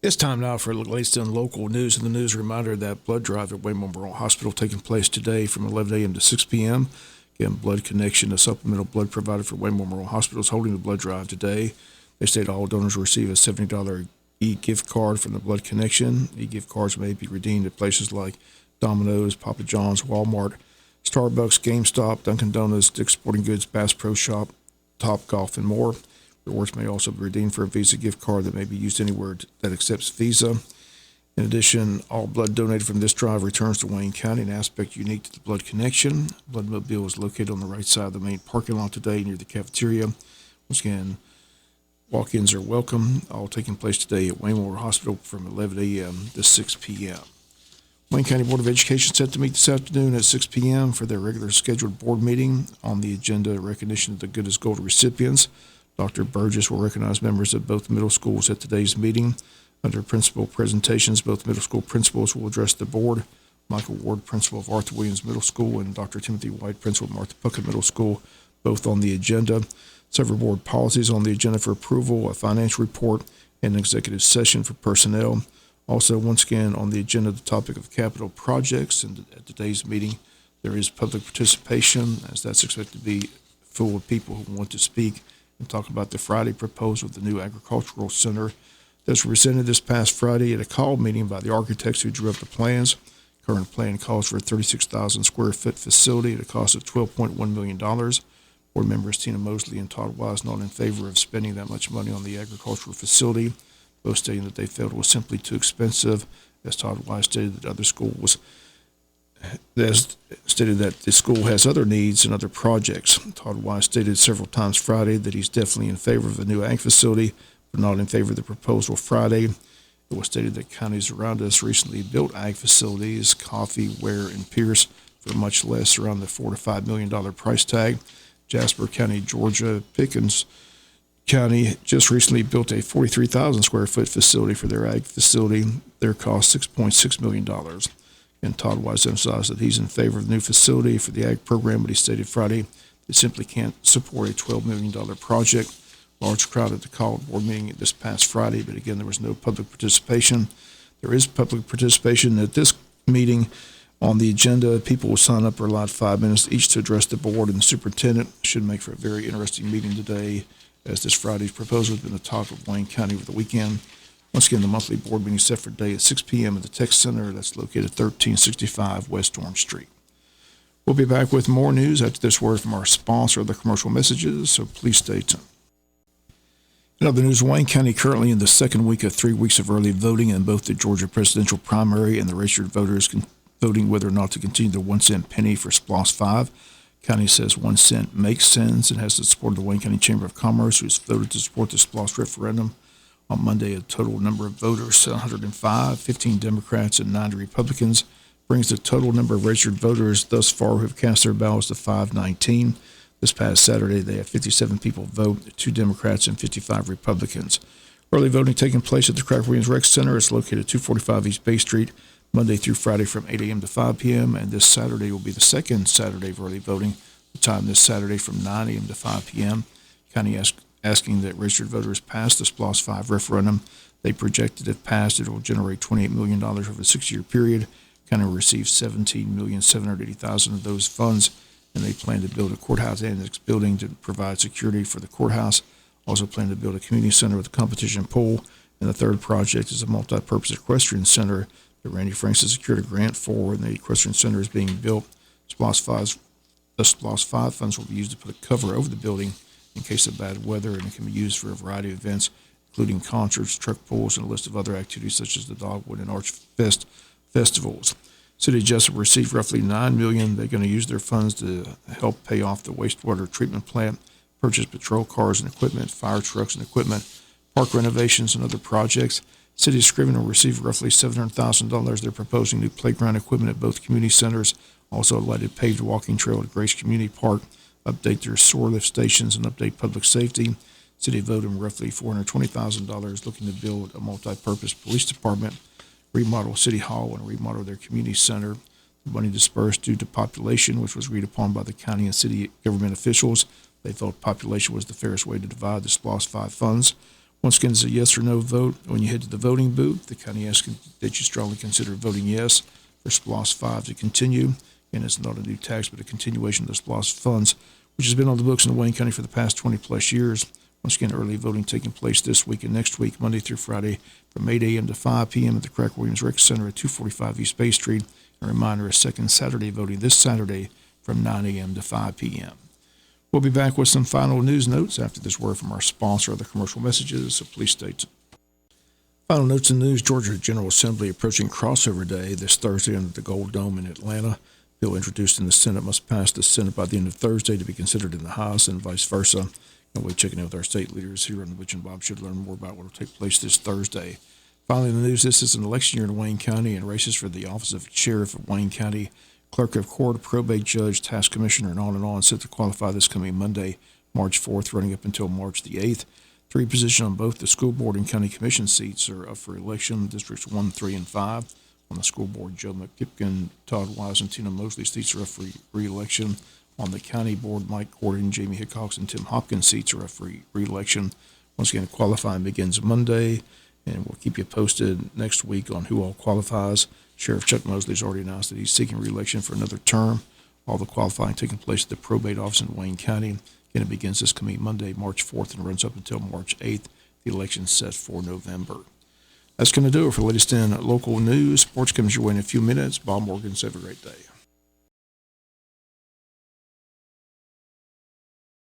It's time now for the latest in local news. In the news, a reminder that blood drive at Wayne Memorial Hospital taking place today from 11 a.m. to 6 p.m. Again, Blood Connection, a supplemental blood provider for Wayne Memorial Hospital, is holding the blood drive today. They state all donors will receive a $70 e-gift card from the Blood Connection. E-gift cards may be redeemed at places like Domino's, Papa John's, Walmart, Starbucks, GameStop, Dunkin' Donuts, Dick's Sporting Goods, Bass Pro Shop, Topgolf, and more. Rewards may also be redeemed for a Visa gift card that may be used anywhere that accepts Visa. In addition, all blood donated from this drive returns to Wayne County, an aspect unique to the Blood Connection. Bloodmobile is located on the right side of the main parking lot today near the cafeteria. Once again, walk-ins are welcome, all taking place today at Wayne Memorial Hospital from 11 a.m. to 6 p.m. Wayne County Board of Education set to meet this afternoon at 6 p.m. for their regular scheduled board meeting. On the agenda, recognition of the Good as Gold recipients. Dr. Burgess will recognize members of both middle schools at today's meeting. Under principal presentations, both middle school principals will address the board. Michael Ward, principal of Arthur Williams Middle School, and Dr. Timothy White, principal of Martha Puckett Middle School, both on the agenda. Several board policies on the agenda for approval, a financial report, and an executive session for personnel. Also, once again, on the agenda, the topic of capital projects. And at today's meeting, there is public participation, as that's expected to be full of people who want to speak and talk about the Friday proposal of the new agricultural center that was presented this past Friday at a call meeting by the architects who drew up the plans. Current plan calls for a 36,000 square foot facility at a cost of $12.1 million. Board members Tina Mosley and Todd Wise not in favor of spending that much money on the agricultural facility, both stating that they felt it was simply too expensive, as Todd Wise stated that the school has other needs and other projects. Todd Wise stated several times Friday that he's definitely in favor of the new ag facility, but not in favor of the proposal Friday. It was stated that counties around us recently built ag facilities, Coffee, Ware, and Pierce, for much less, around the $4 to $5 million price tag. Jasper County, Georgia, Pickens County just recently built a 43,000 square foot facility for their ag facility. Their cost $6.6 million. And Todd Wise emphasized that he's in favor of the new facility for the ag program, but he stated Friday they simply can't support a $12 million project. Large crowd at the called board meeting this past Friday, but again, there was no public participation. There is public participation at this meeting. On the agenda, people will sign up for allowed 5 minutes each to address the board and the superintendent. Should make for a very interesting meeting today, as this Friday's proposal has been the talk of Wayne County over the weekend. Once again, the monthly board meeting is set for today at 6 p.m. at the Tech Center. That's located at 1365 West Orange Street. We'll be back with more news after this word from our sponsor of the commercial messages, so please stay tuned. In other news, Wayne County currently in the second week of 3 weeks of early voting in both the Georgia presidential primary and the registered voters voting whether or not to continue the 1 cent penny for SPLOST 5. County says 1 cent makes sense and has the support of the Wayne County Chamber of Commerce, who's voted to support the SPLOST referendum. On Monday, a total number of voters, 105, 15 Democrats and 90 Republicans, brings the total number of registered voters thus far who have cast their ballots to 519. This past Saturday, they had 57 people vote, 2 Democrats and 55 Republicans. Early voting taking place at the Craig Williams Rec Center. It's located at 245 East Bay Street, Monday through Friday from 8 a.m. to 5 p.m. And this Saturday will be the second Saturday of early voting, the time this Saturday from 9 a.m. to 5 p.m. County asking that registered voters pass the SPLOST 5 referendum. They projected if passed, it will generate $28 million over a 6-year period. County will receive $17,780,000 of those funds, and they plan to build a courthouse annex building to provide security for the courthouse. Also plan to build a community center with a competition pool. And the third project is a multi-purpose equestrian center that Randy Franks has secured a grant for, and the equestrian center is being built. The SPLOST 5 funds will be used to put a cover over the building in case of bad weather, and it can be used for a variety of events, including concerts, truck pulls, and a list of other activities such as the Dogwood and Arch Fest festivals. City of Jesup received roughly $9 million. They're going to use their funds to help pay off the wastewater treatment plant, purchase patrol cars and equipment, fire trucks and equipment, park renovations, and other projects. City of Scriven will receive roughly $700,000. They're proposing new playground equipment at both community centers, also a lighted paved walking trail at Grace Community Park, update their sewer lift stations, and update public safety. City voted roughly $420,000 looking to build a multi-purpose police department, remodel City Hall, and remodel their community center. The money dispersed due to population, which was agreed upon by the county and city government officials. They felt population was the fairest way to divide the SPLOST 5 funds. Once again, it's a yes or no vote. When you head to the voting booth, the county asks that you strongly consider voting yes for SPLOST 5 to continue. And it's not a new tax, but a continuation of the SPLOST funds, which has been on the books in Wayne County for the past 20-plus years. Once again, early voting taking place this week and next week, Monday through Friday, from 8 a.m. to 5 p.m. at the Craig Williams Rec Center at 245 East Bay Street. A reminder, a second Saturday voting this Saturday from 9 a.m. to 5 p.m. We'll be back with some final news notes after this word from our sponsor of the commercial messages, so please stay tuned. Final notes in news: Georgia General Assembly approaching crossover day this Thursday under the Gold Dome in Atlanta. Bill introduced in the Senate must pass the Senate by the end of Thursday to be considered in the House and vice versa. And we're checking in with our state leaders here on which and Bob should learn more about what will take place this Thursday. Finally, in the news, this is an election year in Wayne County, and races for the office of Sheriff of Wayne County, Clerk of Court, Probate Judge, Tax Commissioner, and on set to qualify this coming Monday, March 4th, running up until March the 8th. 3 positions on both the school board and county commission seats are up for election. Districts 1, 3, and 5. On the school board, Joe McKipkin, Todd Wise, and Tina Mosley's seats are up for re-election. On the county board, Mike Gordon, Jamie Hickox, and Tim Hopkins' seats are up for re-election. Once again, qualifying begins Monday, and we'll keep you posted next week on who all qualifies. Sheriff Chuck Mosley has already announced that he's seeking re-election for another term. All the qualifying taking place at the probate office in Wayne County. Again, it begins this coming Monday, March 4th, and runs up until March 8th. The election is set for November. That's going to do it for the latest in local news. Sports comes your way in a few minutes. Bob Morgan, have a great day.